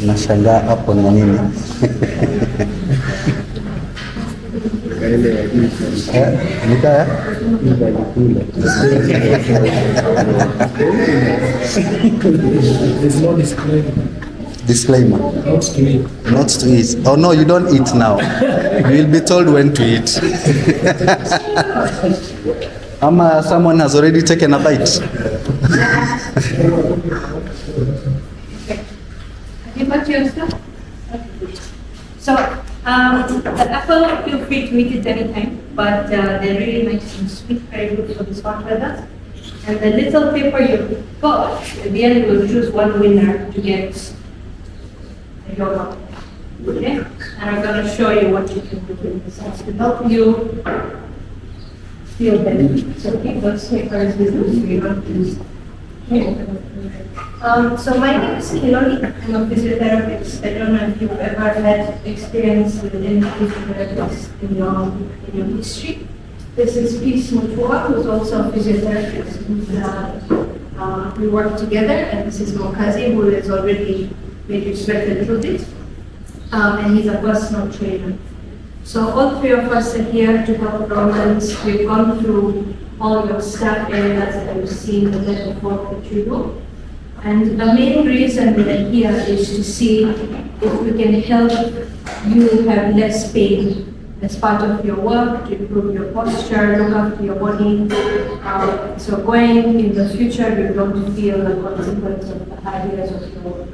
Nashangaa hapo na nini? Nika There's no disclaimer. Disclaimer. Not to eat. Not to eat. Oh no, you don't eat now. You will be told when to eat. Someone has already taken a bite. Have you got your stuff? So, the apple, feel free to eat it anytime, but they're really nice and sweet, very good for this hot weather. And the little paper you got, at the end we'll choose one winner to get a yogurt. Okay? And I'm going to show you what you can do with this to help you feel better. So keep those papers with you so you don't lose. So my name is Kiloli. I'm a physiotherapist. I don't know if you've ever had experience with any physiotherapist in your history. This is Peace Mutua, who's also a physiotherapist. We work together, and this is Mokazi, who has already made you sweat a little bit, and he's a personal trainer. So all three of us are here to help Dormans. We've gone through all your staff areas that you've seen, the type of work that you do. And the main reason we're here is to see if we can help you have less pain as part of your work, to improve your posture, look after your body. So going in the future, you don't feel the consequence of the hard years of your work.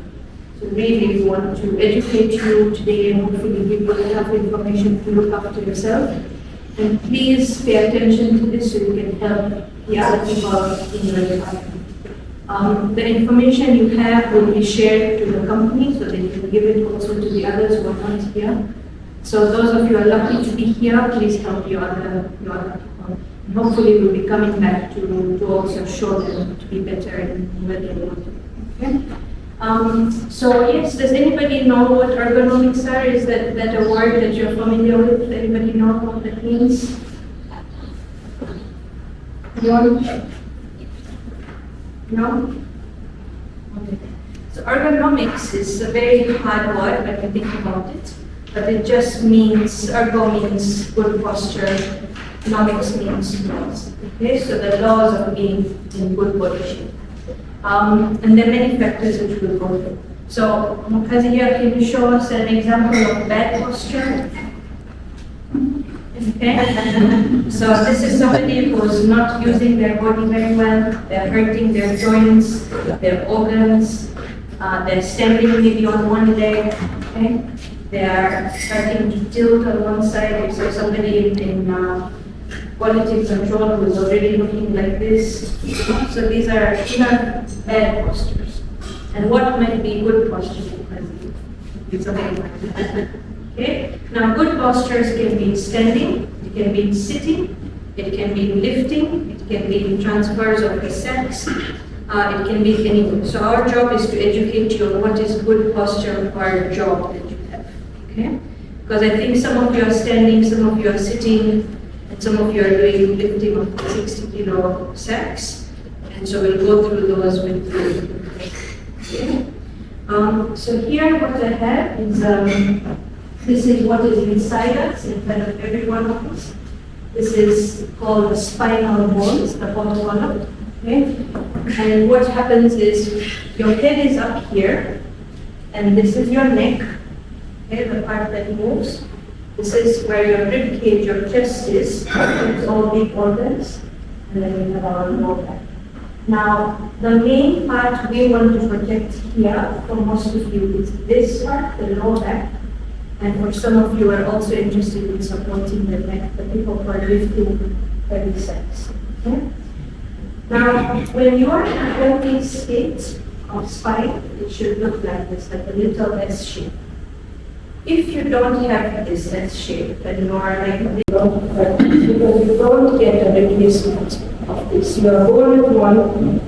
So really, we want to educate you today and hopefully give you enough information to look after yourself. And please pay attention to this so you can help the other people in your department. The information you have will be shared to the company so that you can give it also to the others who are not here. So those of you who are lucky to be here, please help your other people. And hopefully we'll be coming back to also show them to be better in where they want to be. Okay? So yes, does anybody know what ergonomics are? Is that a word that you're familiar with? Anybody know what that means? No? Okay. So ergonomics is a very hard word when you think about it, but it just means, ergo means good posture, nomics means laws. Okay, so the laws of being in good body shape. And there are many factors which we'll go through. So, Mukazi here, can you show us an example of bad posture? Okay. So this is somebody who's not using their body very well. They're hurting their joints, their organs. They're standing maybe on one leg. Okay. They are starting to tilt on one side. So somebody in quality control who's already looking like this. So these are bad postures. And what might be good posture? It's something like that. Okay. Now, good postures can be standing, it can be sitting, it can be lifting, it can be transfers of the sacks, it can be anything. So our job is to educate you on what is good posture for a job that you have. Okay? Because I think some of you are standing, some of you are sitting, and some of you are doing lifting of 60 kilo sacks. And so we'll go through those with you. Okay? So here what I have is this is what is inside us, inside of every one of us. This is called the spinal bones, the bottom column. Okay? And what happens is your head is up here, and this is your neck, okay, the part that moves. This is where your rib cage, your chest is. It's all big organs, and then we have our lower back. Now, the main part we want to protect here for most of you is this part, the lower back. And for some of you are also interested in supporting the neck, the people who are lifting heavy sets. Okay? Now, when you are in a healthy state of spine, it should look like this, like a little S shape. If you don't have this S shape, then you are like this, because you don't get a replacement of this. You are born with one,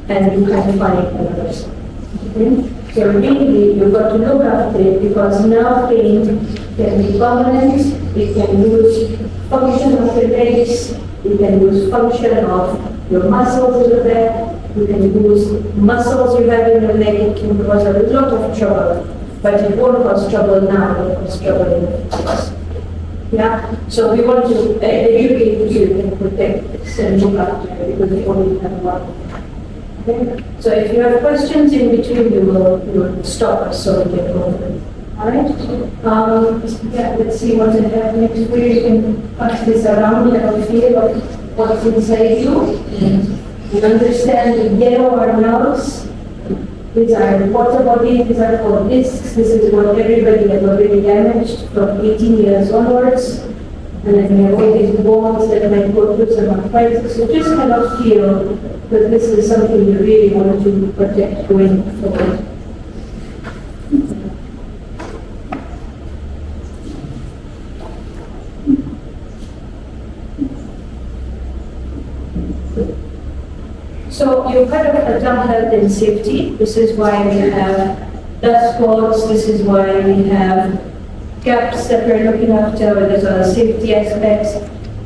and you can find another. Okay? So really, you've got to look after it because nerve pain can be permanent, it can lose function of the legs, it can lose function of your muscles in the back, you can lose muscles you have in your leg, it can cause a lot of trouble. But it won't cause trouble now, it will cause trouble in the future. Yeah, so we want to educate you so you can protect this and look after it because we only have one. Okay? So if you have questions in between, you will stop us so we can go over it. Alright? Yeah, let's see what I have next week. You can pass this around and have a feel of what's inside you. You understand the yellow are nerves. These are water bodies, these are called discs. This is what everybody has already damaged from 18 years onwards. And then we have all these bones that might go through some arthritis. So just kind of feel that this is something you really want to protect going forward. So you've heard of adult health and safety. This is why we have dust coats. This is why we have gaps that we're looking after. There's other safety aspects.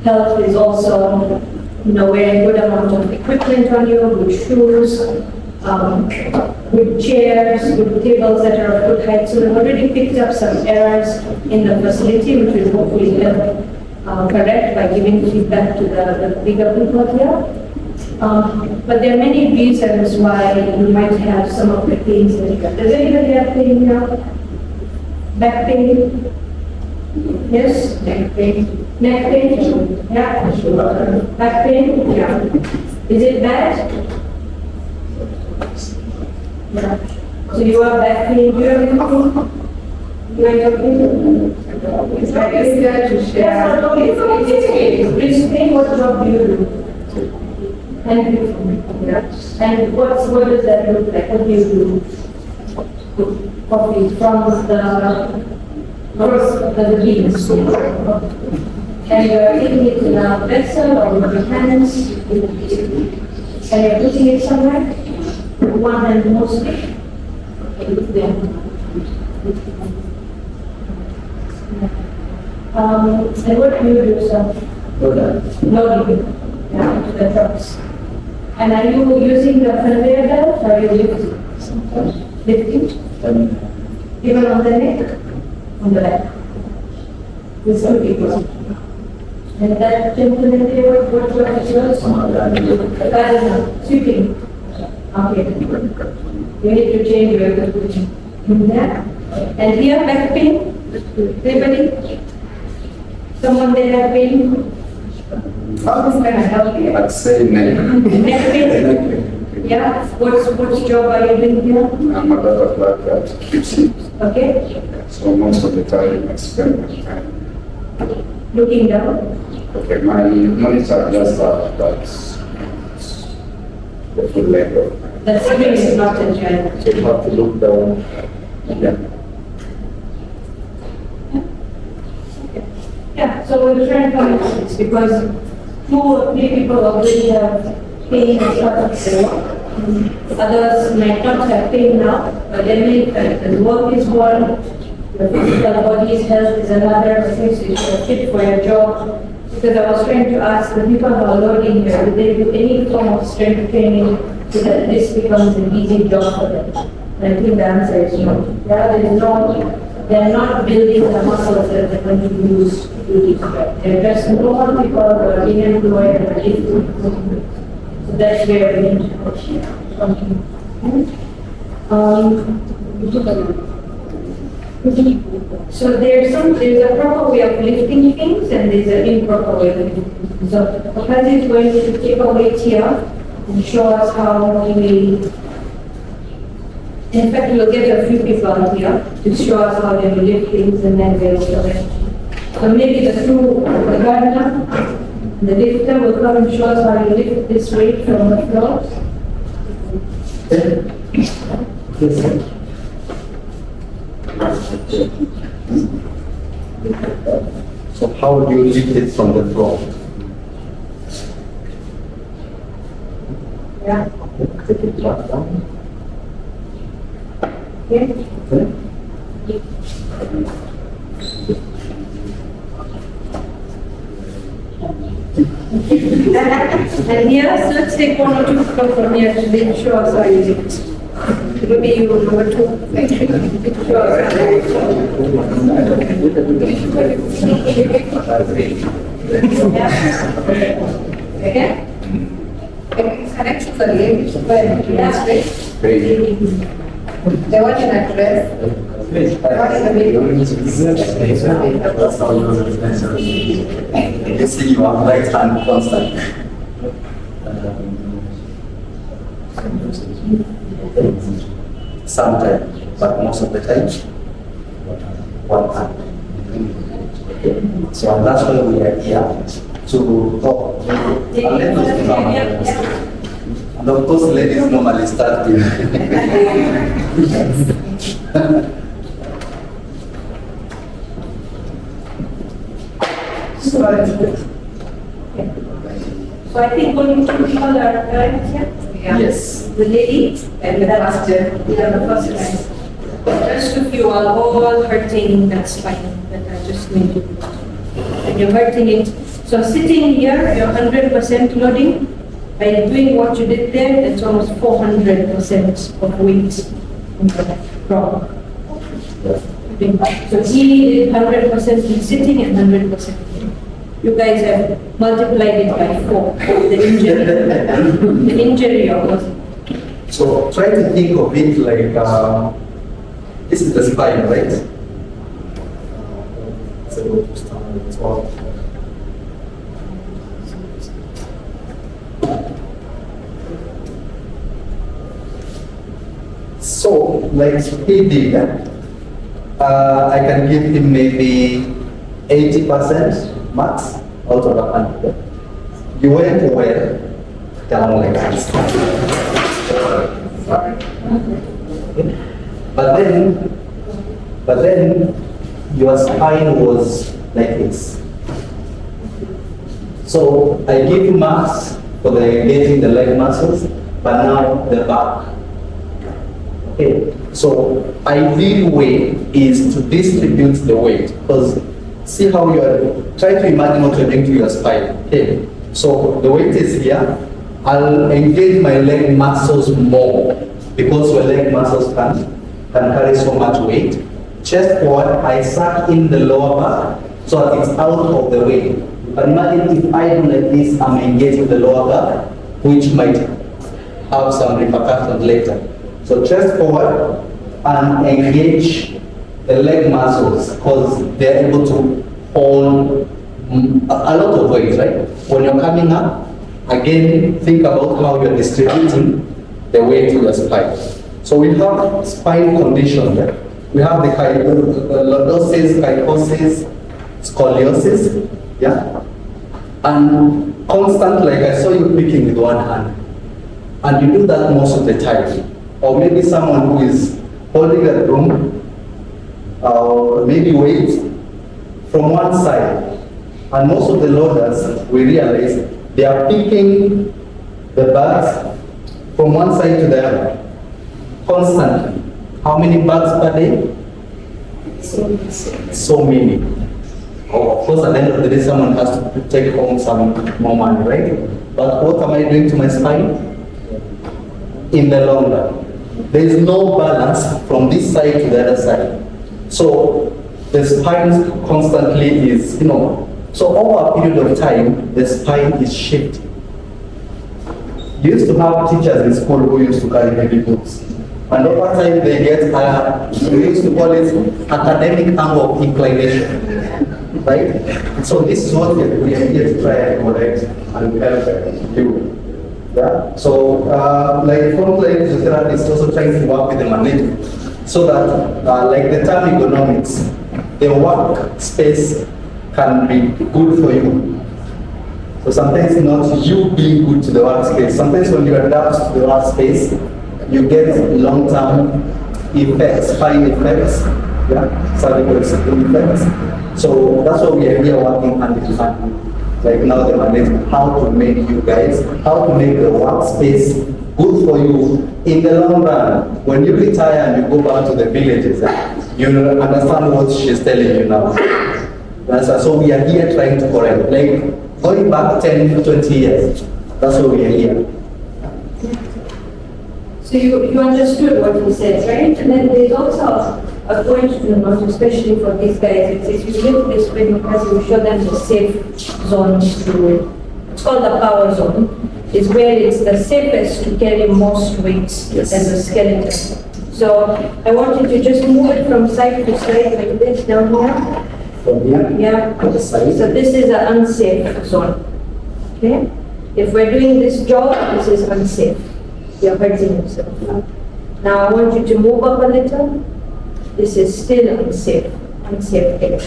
Health is also, wearing good amount of equipment on you, good shoes, good chairs, good tables that are of good height. So we've already picked up some errors in the facility, which will hopefully help correct by giving feedback to the bigger people here. But there are many reasons why you might have some of the pains that you have. Does anybody have pain here? Back pain? Yes? Neck pain? Neck pain? Yeah. Back pain? Yeah. Is it bad? Yeah. So you have back pain, do you have anything? You are talking? It's very easier to share. Please explain what job do you do? And what does that look like? What do you do? Coffee from the beans. And you're taking it in a vessel or with your hands. And you're putting it somewhere. One hand mostly. And what do you do, sir? Loading. Yeah, to the trucks. And are you using the conveyor belt or are you lifting? Even on the neck? On the back. With two people. And that gentleman there, what job is yours? Gardener, sweeping. Okay. You need to change your equipment. Yeah. And here, back pain? Anybody? Someone there have pain? How can I help you? I'd say neck. Neck pain? Yeah. What job are you doing here? I'm a data clerk at QC. Okay. So most of the time I spend my time. Looking down. Okay, my monitor just that's the full level. The screen is not in China. So you have to look down. Yeah. Yeah, so we're trying to manage this because 2 or 3 people already have pain and stuff. Others might not have pain now, but they may, the work is one, the physical body's health is another, so you're fit for your job. Because I was trying to ask the people who are loading here, do they do any form of strength training so that this becomes an easy job for them? And I think the answer is no. Yeah, they're not building the muscles that they're going to use to do this job. They're just normal people who are being employed and lifting. So that's where we need to push something. So there's a proper way of lifting things and there's an improper way of lifting things. So Okazi is going to take a weight here and show us how we. In fact, we'll get a few people out here to show us how they will lift things and then we'll show them. So maybe the gardener, the lifter will come and show us how you lift this weight from the floor. So how do you lift it from the floor? Yeah. Take it back down. Okay? And here, so let's take one or two from here to make sure so maybe you number two. Okay? Connections are linked, but that's great. They want an address. What is the meaning? You see your right hand constant. Sometimes, but most of the time, one hand. So that's why we are here to talk. And of course, ladies normally start with. So I think only two people are correct here. Yes. The lady and the pastor. Yeah, the first line. Rest of you are all hurting that spine that I just made you. And you're hurting it. So sitting here, you're 100% loading. By doing what you did there, that's almost 400% of weight in the frog. So he did 100% in sitting and 100% sitting. You guys have multiplied it by 4, the injury. The injury of So try to think of it like this is the spine, right? So like he did, I can give him maybe 80% max out of 100. You went well down like this. But then your spine was like this. So I give you max for the engaging the leg muscles, but now the back. Okay, so ideal way is to distribute the weight, because see how you are, try to imagine what you're doing to your spine. Okay, so the weight is here. I'll engage my leg muscles more because your leg muscles can carry so much weight. Chest forward, I suck in the lower back so that it's out of the way. You can imagine if I do like this, I'm engaging the lower back, which might have some repercussions later. So chest forward and engage the leg muscles because they're able to hold a lot of weight, right? When you're coming up, again, think about how you're distributing the weight to your spine. So we have spine condition, right? We have the lordosis, kyphosis, scoliosis, yeah? And constant, like I saw you picking with one hand. And you do that most of the time. Or maybe someone who is holding a broom, or maybe weight from one side. And most of the loaders, we realize, they are picking the bags from one side to the other, constantly. How many bags per day? So many. Oh, of course, at the end of the day, someone has to take home some more money, right? But what am I doing to my spine? In the long run, there is no balance from this side to the other side. So the spine constantly is, so over a period of time, the spine is shifting. You used to have teachers in school who used to carry heavy books. And over time they get, we used to call it academic angle of inclination, right? So this is what we are here to try and correct and help you. Yeah. So like frontline physiotherapy is also trying to work with the management so that like the term ergonomics, the work space can be good for you. So sometimes not you being good to the workspace. Sometimes when you adapt to the workspace, you get long-term effects, spine effects, yeah, cervical effects. So that's why we are here working hand in hand. Like now the management, how to make you guys, how to make the workspace good for you in the long run. When you retire and you go back to the villages, you'll understand what she's telling you now. So we are here trying to correct, like going back 10, 20 years. That's why we are here. So you understood what he said, right? And then there's also a point to note, especially for these guys. It says you live this way because you show them the safe zones to. It's called the power zone. It's where it's the safest to carry most weights as a skeleton. So I want you to just move it from side to side like this down here. From here? Yeah. To the side. So this is an unsafe zone. Okay? If we're doing this job, this is unsafe. You're hurting yourself. Now I want you to move up a little. This is still unsafe. Unsafe area.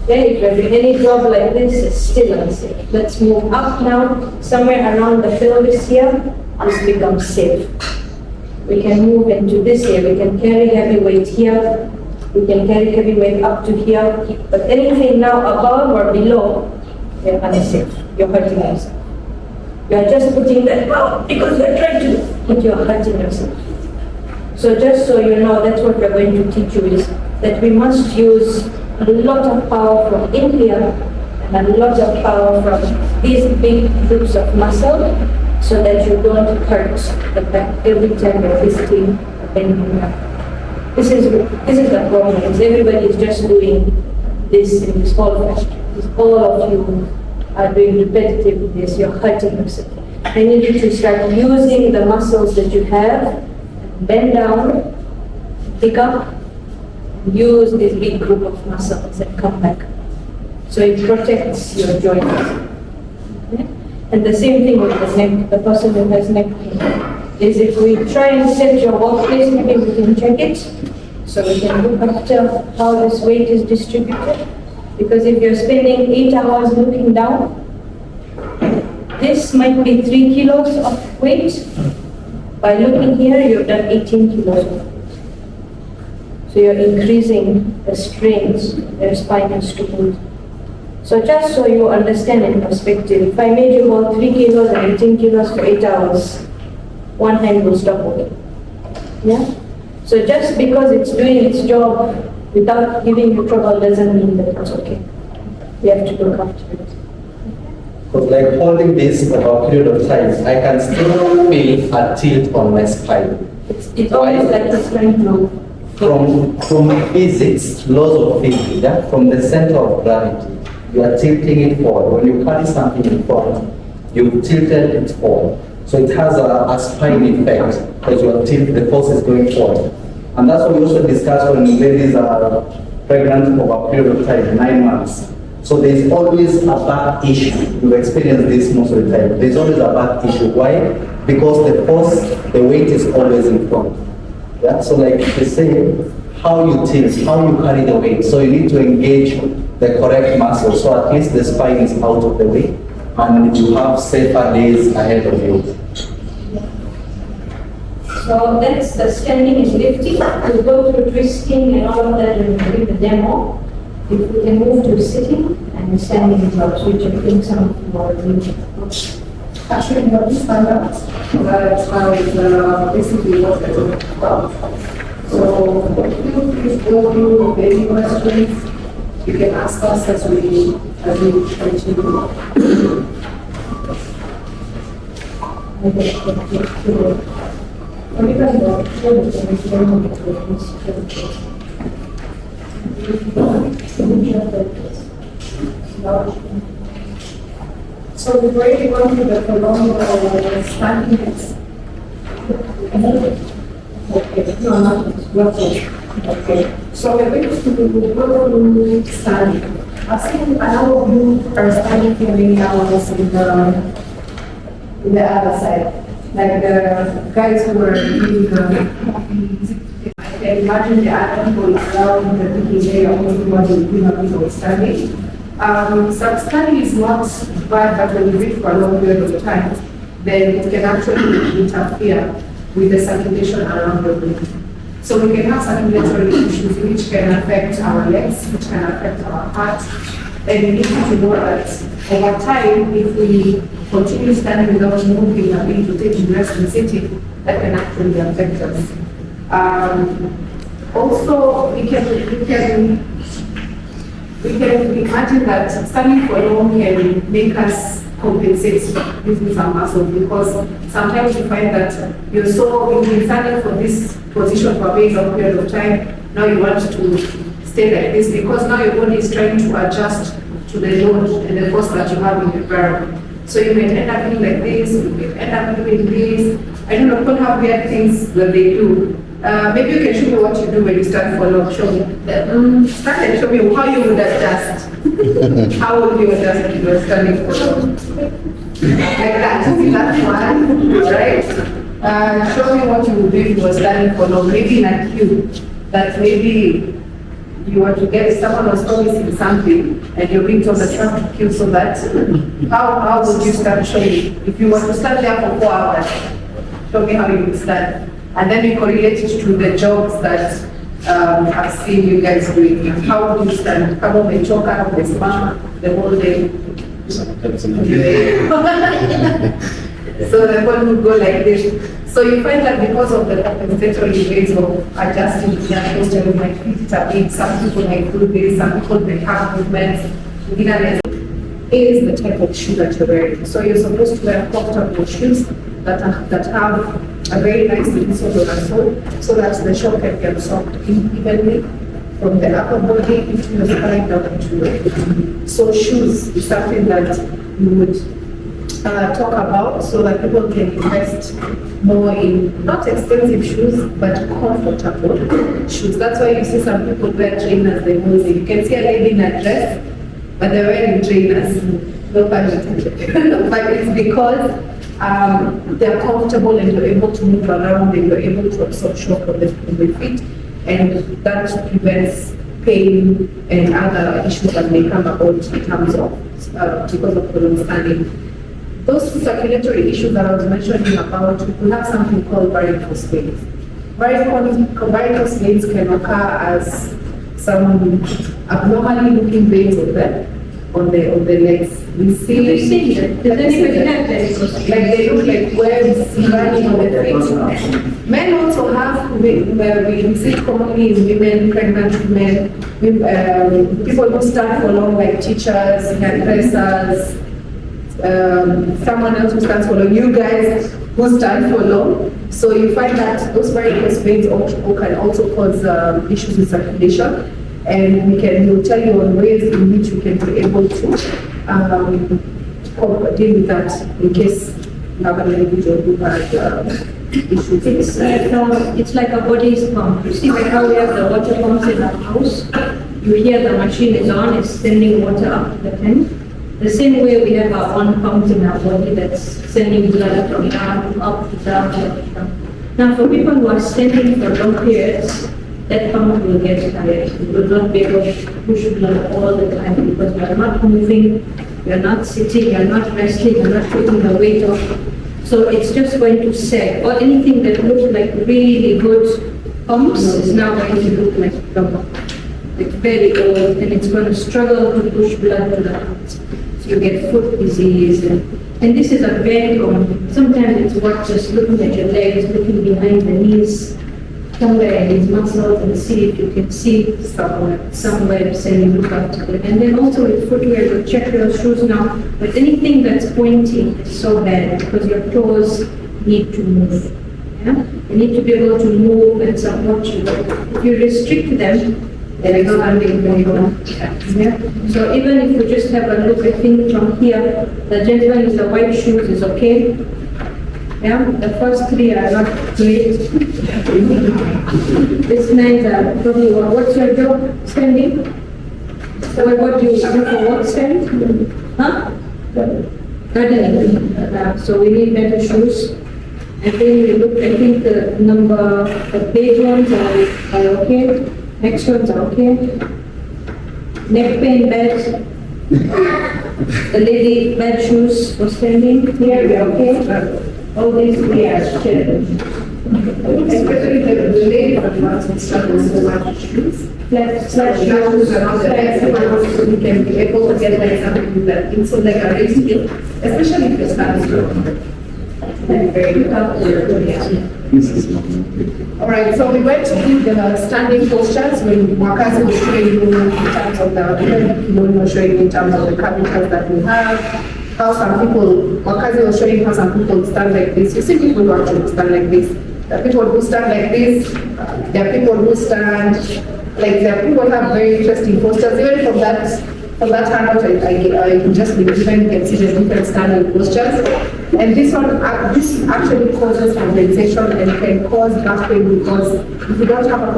Okay, if you're doing any job like this, it's still unsafe. Let's move up now. Somewhere around the pelvis here, this becomes safe. We can move into this area. We can carry heavy weight here. We can carry heavy weight up to here. But anything now above or below, you're unsafe. You're hurting yourself. You're just putting that power because you're trying to, but you're hurting yourself. So just so you know, that's what we're going to teach you is that we must use a lot of power from in here and a lot of power from these big groups of muscle so that you don't hurt the back every time you're visiting or bending up. This is the problem, is everybody is just doing this in this whole fashion. All of you are doing repetitive this, you're hurting yourself. I need you to start using the muscles that you have, bend down, pick up, use this big group of muscles and come back. So it protects your joints. Okay? And the same thing with the neck, the person who has neck pain, is if we try and set your workplace, maybe we can check it, so we can look after how this weight is distributed. Because if you're spending 8 hours looking down, this might be 3 kilos of weight. By looking here, you've done 18 kilos of weight. So you're increasing the strains their spine has to hold. So just so you understand in perspective, if I made you hold 3 kilos and 18 kilos for 8 hours, one hand will stop working. Yeah? So just because it's doing its job without giving you trouble doesn't mean that it's okay. You have to look after it. Because like holding this for a period of time, I can still feel a tilt on my spine. It's almost like it's trying to. From physics, laws of physics, yeah? From the center of gravity, you are tilting it forward. When you carry something in front, you tilted it forward. So it has a spine effect because you are tilting, the force is going forward. And that's what we also discuss when ladies are pregnant for a period of time, 9 months. So there's always a back issue. You've experienced this most of the time. There's always a back issue. Why? Because the force, the weight is always in front. Yeah? So like they say, how you tilt, how you carry the weight. So you need to engage the correct muscle. So at least the spine is out of the way and you have safer days ahead of you. So that's the standing is lifting. We'll go through twisting and all of that in the demo. If we can move to sitting and standing jobs, which I think some of you are doing. Actually, what we found out is basically what we're talking about. So, if you please go through any questions, you can ask us as we continue. So we've already gone through the prolonged standing next. Okay, no, not yet. Okay, so we're going to go through standing. I've seen a lot of you are standing for many hours in the other side. Like the guys who are doing I can imagine the other people around the thinking they are only people standing. Some study is not bad, but when you read for a long period of time, then it can actually interfere with the circulation around the brain. So we can have circulatory issues which can affect our legs, which can affect our heart. And we need to know that over time, if we continue standing without moving and being to take rest and sitting, that can actually affect us. Also, we can imagine that standing for long can make us compensate using some muscles, because sometimes you find that you've been standing for this position for a very long period of time. Now you want to stay like this because now your body is trying to adjust to the load and the force that you have in the environment. So you might end up doing like this, you might end up doing this. I don't know, people have weird things that they do. Maybe you can show me what you do when you stand for long. Show me. Stand and show me how you would adjust. How would you adjust if you were standing for long? Like that. See that one, right? Show me what you would do if you were standing for long. Maybe in a queue. That maybe you want to get someone was promising something and you're being told that you have to queue, so that how would you start showing? If you were to stand there for 4 hours, show me how you would stand. And then we correlate it to the jobs that I've seen you guys doing. How would you stand? Come on, the choker, have the smart the whole day. So the one would go like this. So you find that because of the compensatory ways of adjusting the posture, you might fit it a bit. Some people might do this, some people may have movements. Is the type of shoe that you're wearing. So you're supposed to wear comfortable shoes that have a very nice insole or a sole, so that the shock can be absorbed evenly from the upper body into the spine down into the foot. So shoes is something that you would talk about so that people can invest more in not expensive shoes but comfortable shoes. That's why you see some people wear trainers the whole day. You can see a lady in a dress but they're wearing trainers. No pun, but it's because they're comfortable and you're able to move around and you're able to absorb shock on the feet, and that prevents pain and other issues that may come about in terms of because of prolonged standing. Those circulatory issues that I was mentioning about, we have something called varicose veins. Varicose veins can occur as some abnormally looking veins on the legs. We see Does anybody have varicose veins? like they look like webs running on the feet. Men also have, we see commonly in women, pregnant women, people who stand for long, like teachers, hairdressers, someone else who stands for long, you guys who stand for long. So you find that those varicose veins can also cause issues with circulation, and we'll tell you on ways in which we can be able to deal with that in case you have an individual who has issues. It's like a body's pump. You see like how we have the water pumps in our house? You hear the machine is on, it's sending water up the tank. The same way we have our own pump in our body that's sending blood from down, up, down, up, down. Now for people who are standing for long periods, that pump will get tired. You will not be able to push blood all the time because you are not moving, you are not sitting, you are not resting, you are not taking the weight off. So it's just going to sag, or anything that looks like really good pumps is now going to look like rubber. Like very old, and it's going to struggle to push blood to the heart. So you get foot disease, and this is a very common. Sometimes it's worth just looking at your legs, looking behind the knees, somewhere in these muscles, and see if you can see some webs, and you look after them. And then also with footwear, you check your shoes now. But anything that's pointing is so bad because your toes need to move. Yeah? You need to be able to move and support you. If you restrict them, they're not doing very well. Yeah? So even if you just have a look, I think from here, the gentleman with the white shoes is okay. Yeah, the first three are not great. This night, probably, what's your job? Standing? So what do you do for work stand? Huh? Gardening. So we need better shoes. I think we look, I think the beige ones are okay. Next ones are okay. Neck pain bad. The lady bad shoes for standing. Here we are okay. All these three are challenged. Especially the ladies are the ones who struggle so much. Flat Shoes and all that, so you can be able to get like something that it's so like a race to it, especially if you're starting to. Very all right, so we went through the standing postures when Wakazi was showing you in terms of the, was showing you in terms of the characters that we have, how some people, Wakazi was showing how some people stand like this. You see people who actually stand like this. There are people who stand like this. There are people who stand, like there are people who have very interesting postures. Even from that handout, I can just be given, you can see the different standing postures. And this one, this actually causes compensation and can cause back pain because if you don't have a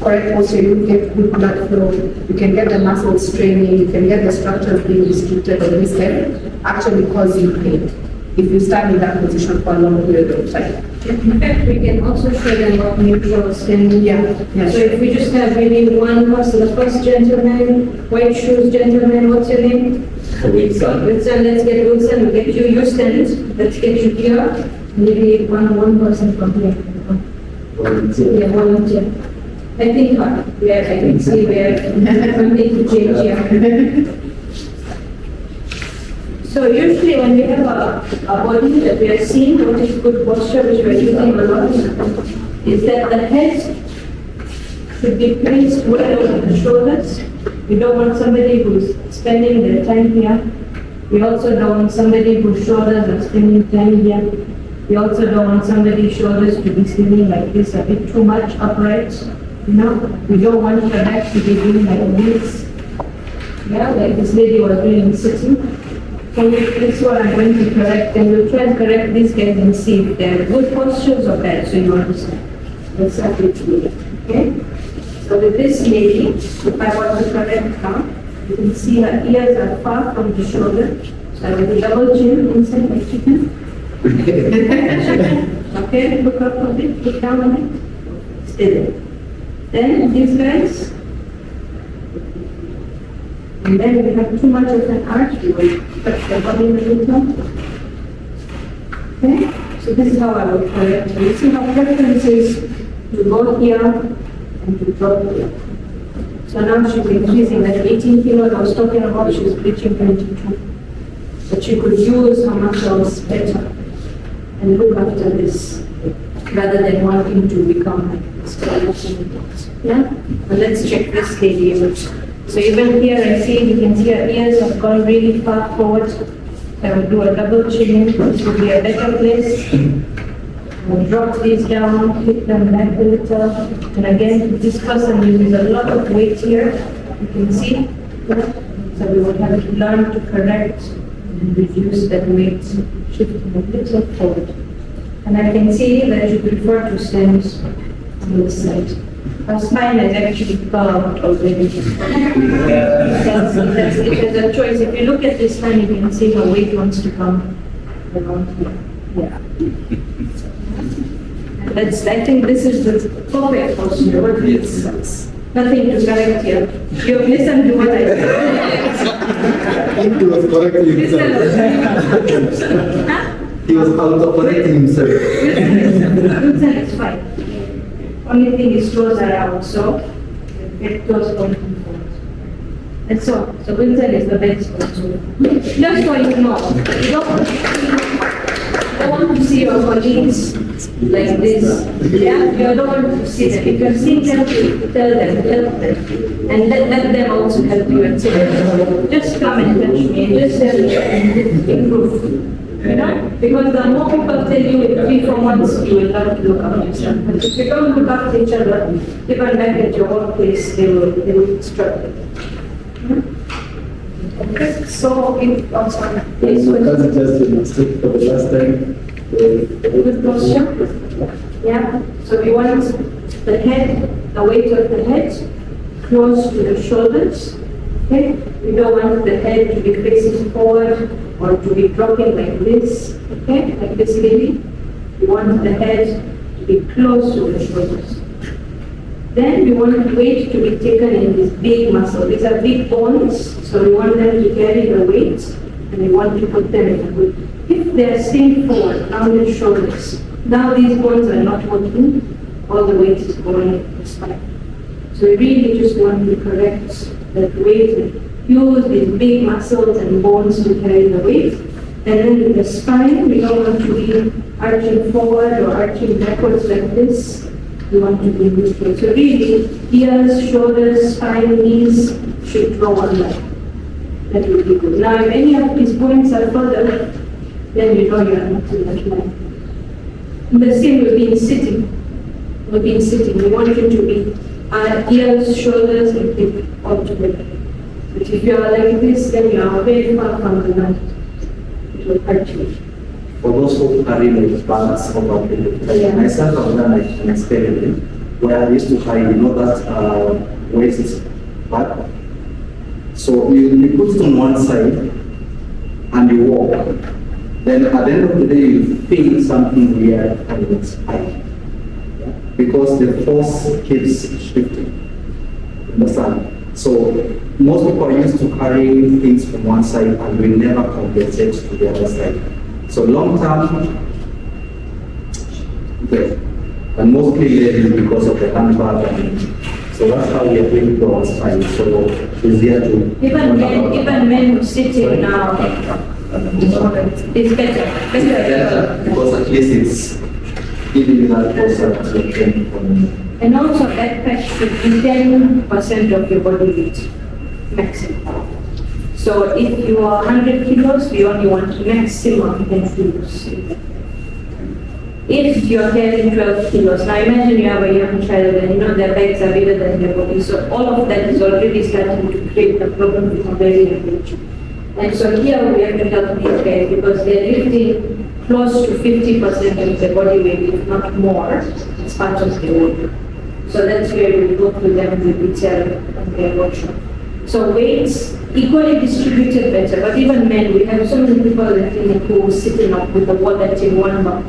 correct posture, you get good blood flow, you can get the muscles straining, you can get the structures being restricted, and this can actually cause you pain if you stand in that position for a long period of time. In fact, we can also show them what neutral standing. Yeah. So if we just have maybe one person, the first gentleman, white shoes gentleman, what's your name? Wilson. Wilson, let's get Wilson, we'll get you stand, let's get you here. Maybe one person from here. Yeah, volunteer. I think, where I can see where something to change here. So usually when we have a body that we are seeing, what is good posture, which we are using a lot, is that the head should be placed well over the shoulders. We don't want somebody who's spending their time here. We also don't want somebody whose shoulders are spending time here. We also don't want somebody's shoulders to be sitting like this, a bit too much upright. You know, we don't want the back to be doing like this. Yeah, like this lady was doing sitting. So this is what I'm going to correct, and we'll try and correct these guys and see if they're good postures or bad, so you understand. That's what it is, okay? So with this lady, if I want to correct her, you can see her ears are far from the shoulder. So I will double chin inside my chicken. Okay, look up a bit, look down a bit. Stay there. Then these guys. And then we have too much of an arch, we will touch the body a little. Okay, so this is how I will correct. You see how preference is to go here and to drop here. So now she's increasing that 18 kilos I was talking about, she's reaching 22. But she could use her muscles better and look after this rather than wanting to become like this. Yeah? But let's check this lady out. So even here I see, you can see her ears have gone really far forward. I will do a double chin. This will be a better place. We'll drop these down, hit them back a little. And again, this person uses a lot of weight here. You can see. So we will have to learn to correct and reduce that weight, shifting a little forward. And I can see that you prefer to stand on this side. Her spine is actually curved already. That's it is a choice. If you look at this spine, you can see her weight wants to come around here. Yeah. That's, I think this is the perfect posture. Yes. Nothing to correct here. You have listened to what I said. I think he was correcting himself. Huh? He was auto-correcting himself. Wilson is fine. Only thing is toes are out, so get toes pointing forward. And so Wilson is the best posture. Just so you know, you don't want to see your colleagues like this. Yeah, you don't want to see them. If you're seeing them, tell them, help them. And let them also help you and say, just come and touch me, just help me and improve. You know? Because the more people tell you 3 for once, you will learn to look after yourself. But if you don't look after each other, even back at your workplace, they will struggle. Okay, so in also, Yes, because just for the last time. Good posture. Yeah. So we want the head, the weight of the head close to the shoulders. Okay. We don't want the head to be facing forward or to be dropping like this. Okay, like this lady. We want the head to be close to the shoulders. Then we want the weight to be taken in this big muscle. These are big bones, so we want them to carry the weight, and we want to put them in a good. If they are staying forward, rounded shoulders, Now these bones are not working, all the weight is going in the spine. So we really just want to correct that weight and use these big muscles and bones to carry the weight. And then with the spine, we don't want to be arching forward or arching backwards like this. We want to be this way. So really, ears, shoulders, spine, knees should draw one line. That will be good. Now, if any of these points are further, then you know you are not in that line. The same will be in sitting. Will be in sitting. We want you to be ears, shoulders, and hip all together. But if you are like this, then you are very far from the line. It will hurt you. For those who carry the balance over the Yeah. myself, I've done like an experiment where I used to carry, that weight is back. So you put it on one side and you walk. Then at the end of the day, you feel something weird on your spine. Because the force keeps shifting. Understand? So most people are used to carrying things from one side and will never compensate to the other side. So long term, okay, and mostly ladies because of the handbag. So that's how we are doing to our spine. So it's here to Even men who sitting now, it's better. better because at least it's giving you that closer to the training. And also backpack should be 10% of your body weight, maximum. So if you are 100 kilos, we only want maximum 10 kilos. If you are carrying 12 kilos, now imagine you have a young child and their bags are bigger than their body. So all of that is already starting to create a problem with a very young age. And so here we have to help these guys because they're lifting close to 50% of their body weight, if not more, as part of their work. So that's where we go to them with detail and their workshop. So weights equally distributed better, but even men, we have so many people in the clinic who are sitting up with the wallet in one bag.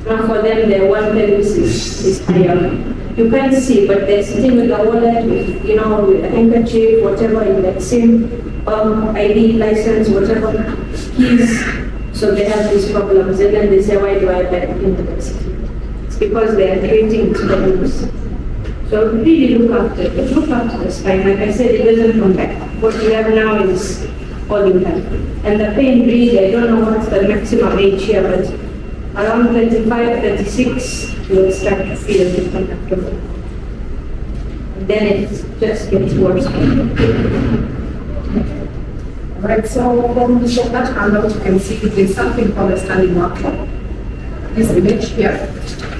Now for them, their one pelvis is higher. You can't see, but they're sitting with the wallet, with a handkerchief, whatever, in that same ID, license, whatever, keys. So they have these problems, and then they say, why do I buy a university? It's because they are creating problems. So really look after the spine. Like I said, it doesn't come back. What you have now is all you have. And the pain really, I don't know what's the maximum age here, but around 35, 36, you will start to feel a bit uncomfortable. And then it just gets worse. Right, so from that handout, you can see there's something called a standing workshop. This image here,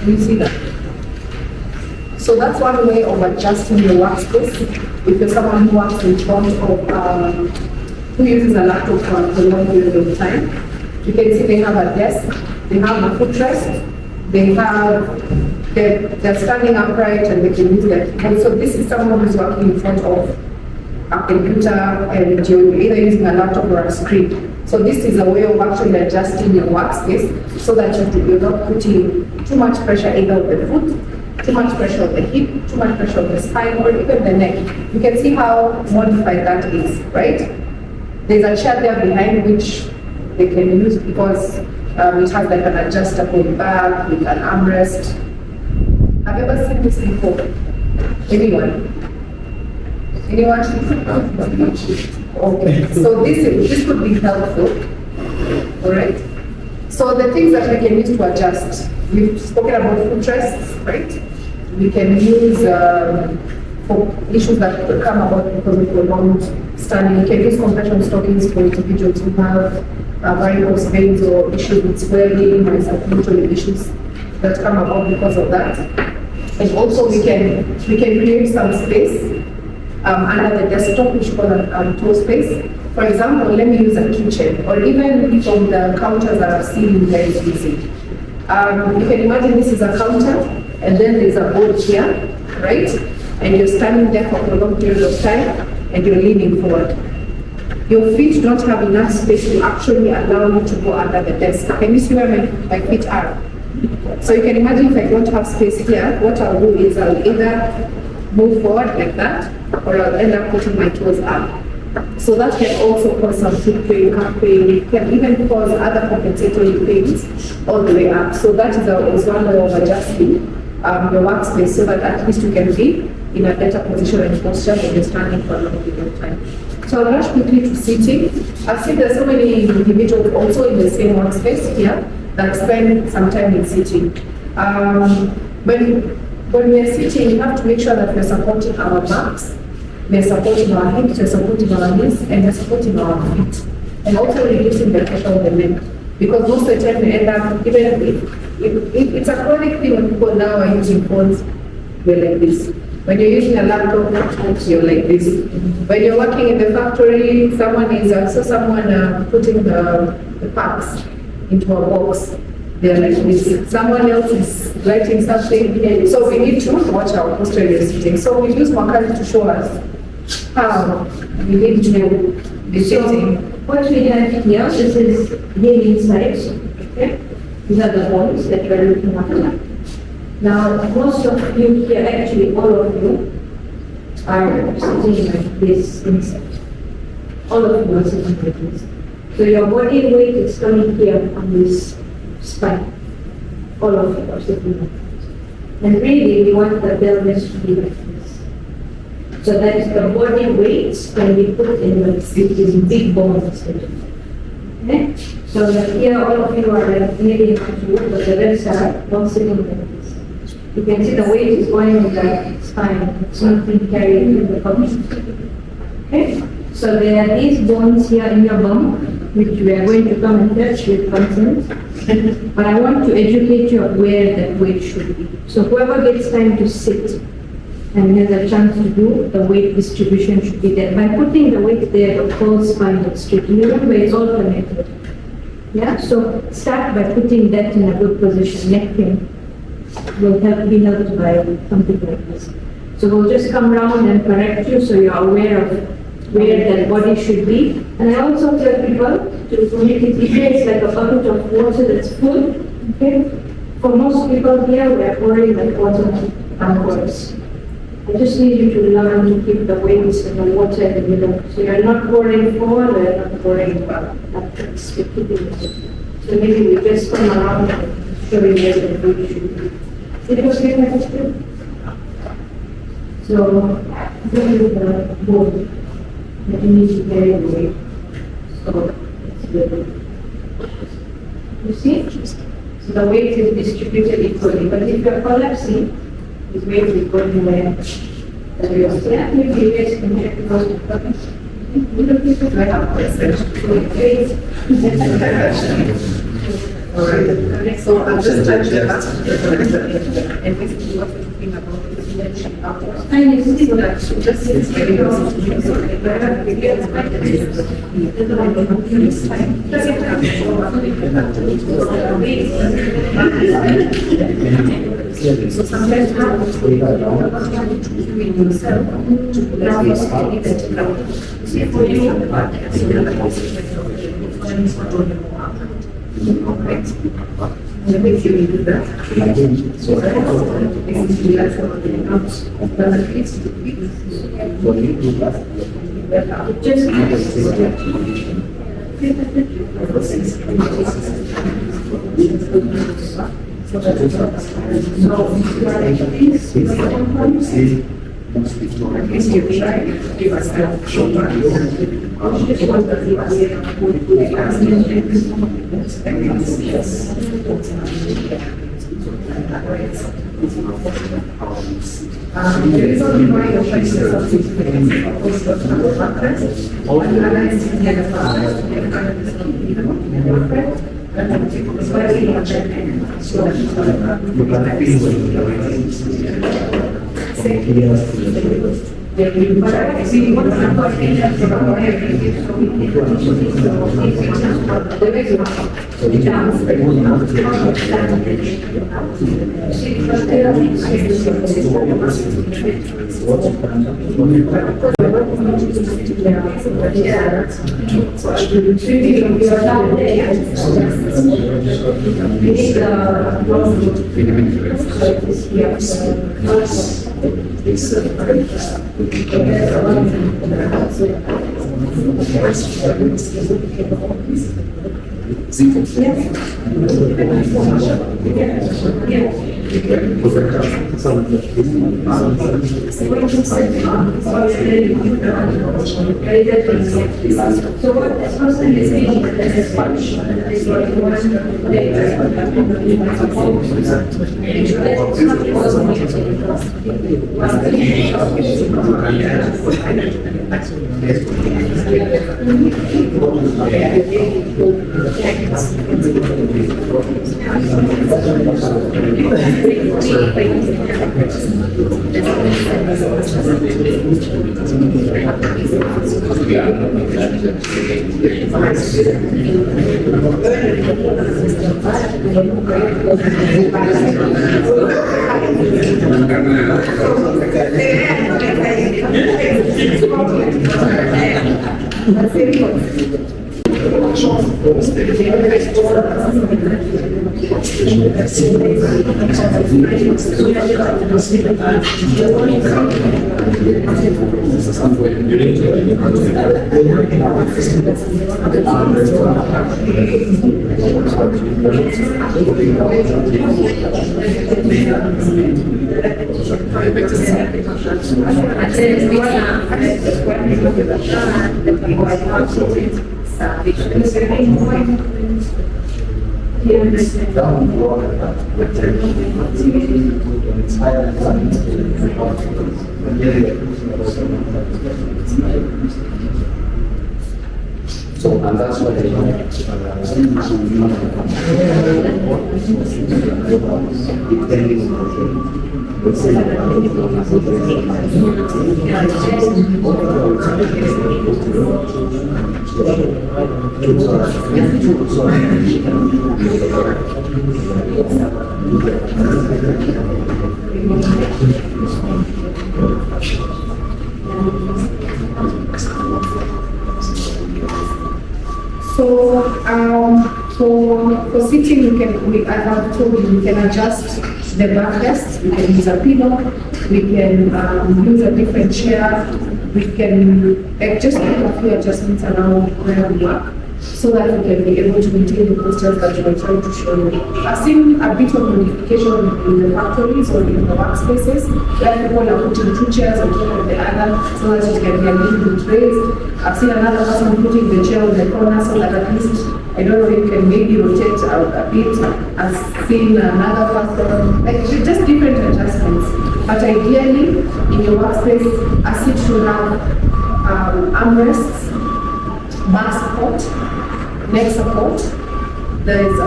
you see that. So that's one way of adjusting your workspace. If you're someone who works in front of, who uses a laptop for a long period of time, you can see they have a desk, they have a footrest, they're standing upright and they can use their keyboard. So this is someone who's working in front of a computer and you're either using a laptop or a screen. So this is a way of actually adjusting your workspace so that you're not putting too much pressure either on the foot, too much pressure on the hip, too much pressure on the spine, or even the neck. You can see how modified that is, right? There's a chair there behind which they can use because it has like an adjustable back with an armrest. Have you ever seen this before? Anyone? Anyone? Okay, so this could be helpful, all right? So the things that we can use to adjust, we've spoken about footrests, right? We can use for issues that could come about because of prolonged standing. We can use compression stockings for individuals who have varicose veins or issues with swelling or circulatory issues that come about because of that. And also we can create some space under the desktop, which we call a toe space. For example, let me use a kitchen, or even from the counters that I've seen you guys using. You can imagine this is a counter, and then there's a board here, right? And you're standing there for a long period of time, and you're leaning forward. Your feet don't have enough space to actually allow you to go under the desk. Can you see where my feet are? So you can imagine if I don't have space here, what I'll do is I'll either move forward like that, or I'll end up putting my toes up. So that can also cause some foot pain, calf pain, can even cause other compensatory pains all the way up. So that is one way of adjusting your workspace so that at least you can be in a better position and posture when you're standing for a long period of time. So I'll rush quickly to sitting. I've seen there's so many individuals also in the same workspace here that spend some time in sitting. When we are sitting, we have to make sure that we're supporting our backs, we're supporting our hips, we're supporting our knees, and we're supporting our feet. And also reducing the pressure on the neck. Because most of the time we end up, even if it's a chronic thing when people now are using phones, we're like this. When you're using a laptop, you're like this. When you're working in the factory, someone putting the parts into a box. They're like this. Someone else is writing something. So we need to watch our posture when we're sitting. So we use Makali to show us how we need to be sitting. What we have here, this is the inside. Okay? These are the bones that we're looking at. Now, most of you here, actually all of you, are sitting like this inside. All of you are sitting like this. So your body weight is coming here on this spine. All of you are sitting like this. And really, we want the pelvis to be like this. So that is the body weight can be put in like these big bones. Okay? So that here, all of you are like nearly in control, but the rest are all sitting like this. You can see the weight is going in the spine. It's not being carried in the bum. Okay? So there are these bones here in your bum, which we are going to come and touch with consent. But I want to educate you of where that weight should be. So whoever gets time to sit and has a chance to do, the weight distribution should be there. By putting the weight there, the whole spine is straight. Remember, it's all connected. Yeah? So start by putting that in a good position. Neck pain will be helped by something like this. So we'll just come around and correct you so you're aware of where that body should be. And I also tell people to make it easier, it's like a bucket of water that's full. Okay? For most people here, we're pouring like water downwards. I just need you to learn to keep the weights in the water in the middle. So you're not pouring forward, you're not pouring backwards. We're keeping it. So maybe we just come around and show you where the weight should be. It was good, that's good. So, this is the board that you need to carry the weight. So, it's good. You see? So the weight is distributed equally, but if you're collapsing, this weight is going where? Yeah, maybe you guys can check those. I have questions. Alright, so I'll just touch it up. And basically what we're talking about is mentioning outwards. So that just is very easy. So wherever we get so sometimes happens to yourself to allow yourself to get it out. See for you, correct. And if you do that, so basically that's what it comes. But at least there is only one of So, and that's why For sitting, as I've told you, we can adjust the backrest, we can use a pillow, we can use a different chair, we can just make a few adjustments around where we work, so that we can be able to maintain the postures that we're trying to show you. I've seen a bit of modification in the factories or in the workspaces, where people are putting two chairs on top of the other so that it can be a little bit raised. I've seen another person putting the chair on the corner so that at least, I don't know, you can maybe rotate a bit. I've seen another person, like just different adjustments. But ideally, in your workspace, a seat should have armrests, back support, neck support. There's the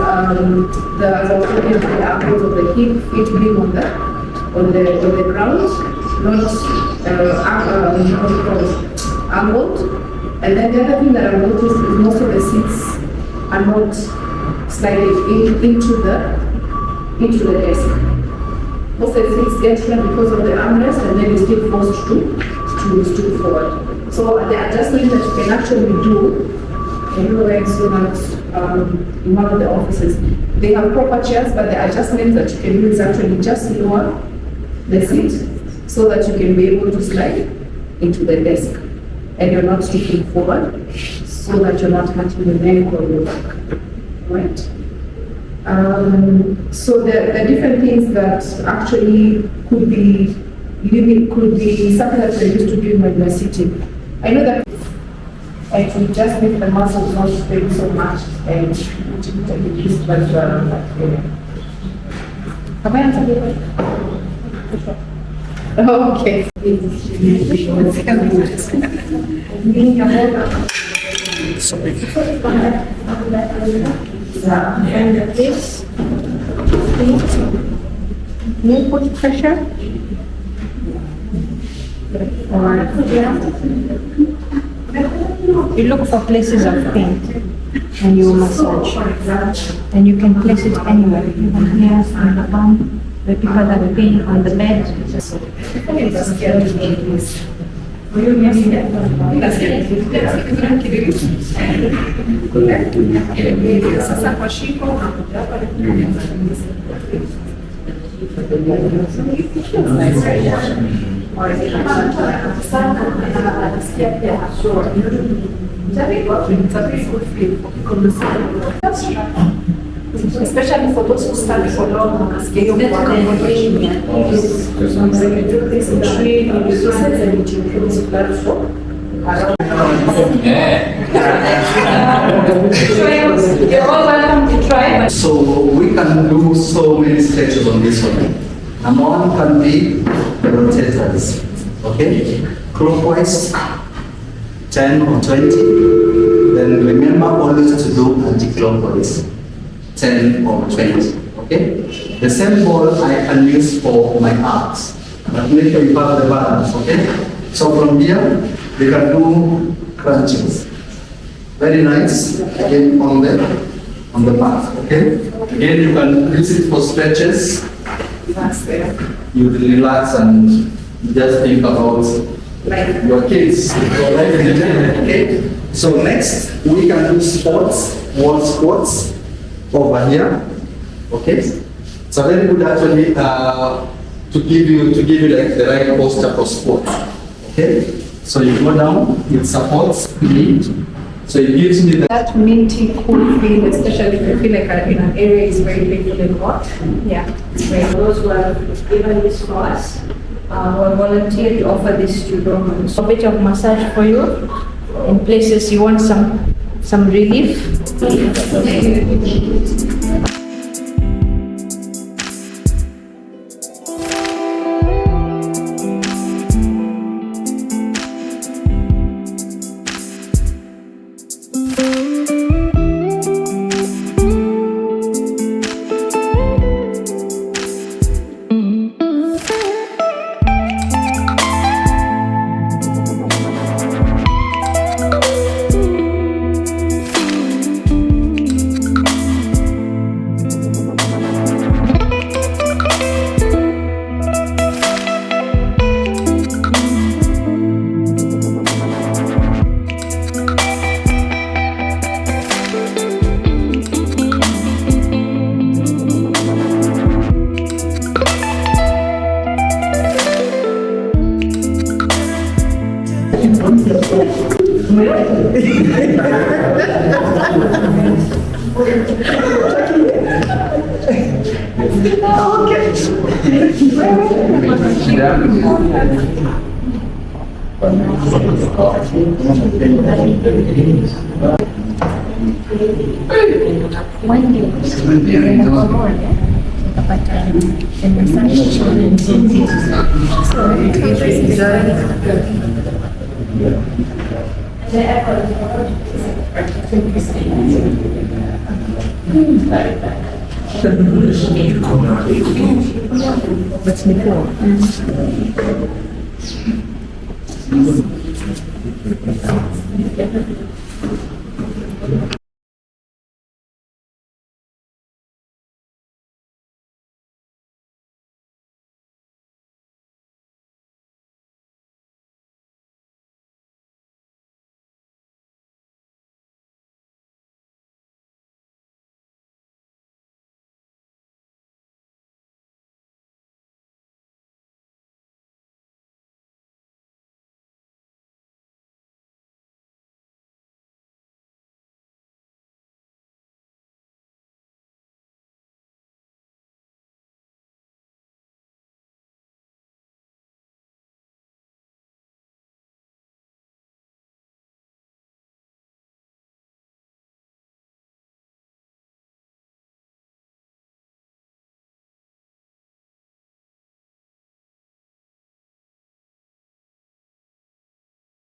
angles of the hip, feet being on the ground, not angled. And then the other thing that I've noticed is most of the seats are not sliding into the desk. Most of the seats get here because of the armrest, and then you still forced to stoop forward. So the adjustment that you can actually do, you know, like so that in one of the offices, they have proper chairs, but the adjustment that you can do is actually just lower the seat so that you can be able to slide into the desk, and you're not stooping forward, so that you're not hurting your neck or your back, right? So the different things that actually could be something that you're used to doing when you're sitting. I know that it will just make the muscles not strain so much and take it used, but have I answered your question? Oh, okay. And this, you put pressure, You look for places of pain and you massage. And you can place it anywhere, even here on the bum, where people have pain on the bed. Sasa kwa shiko nasikia pia sure. It's a very good feel for people listening. That's right. Especially for those who study for long, nasikia hiyo kwa this tree in resources and it improves platform. You're all welcome to try. So we can do so many stretches on this one. Number one can be the rotators. Okay? Clockwise, 10 or 20. Then remember always to do anti-clockwise, 10 or 20. Okay? The same ball I can use for my arms. But make sure you have the balance. Okay? So from here, we can do crunches. Very nice. Again on the path. Okay? Again, you can use it for stretches. You relax and just think about your kids. Okay? So next, we can do squats, wall squats over here. Okay? It's a very good actually to give you like the right posture for squats. Okay? So you go down, it supports me. So it gives me that minty, cool feel, especially if you feel like in an area is very painful and hot. Yeah, it's great. Those who have given this for us, who have volunteered to offer this to Dormans. A bit of massage for you in places you want some relief.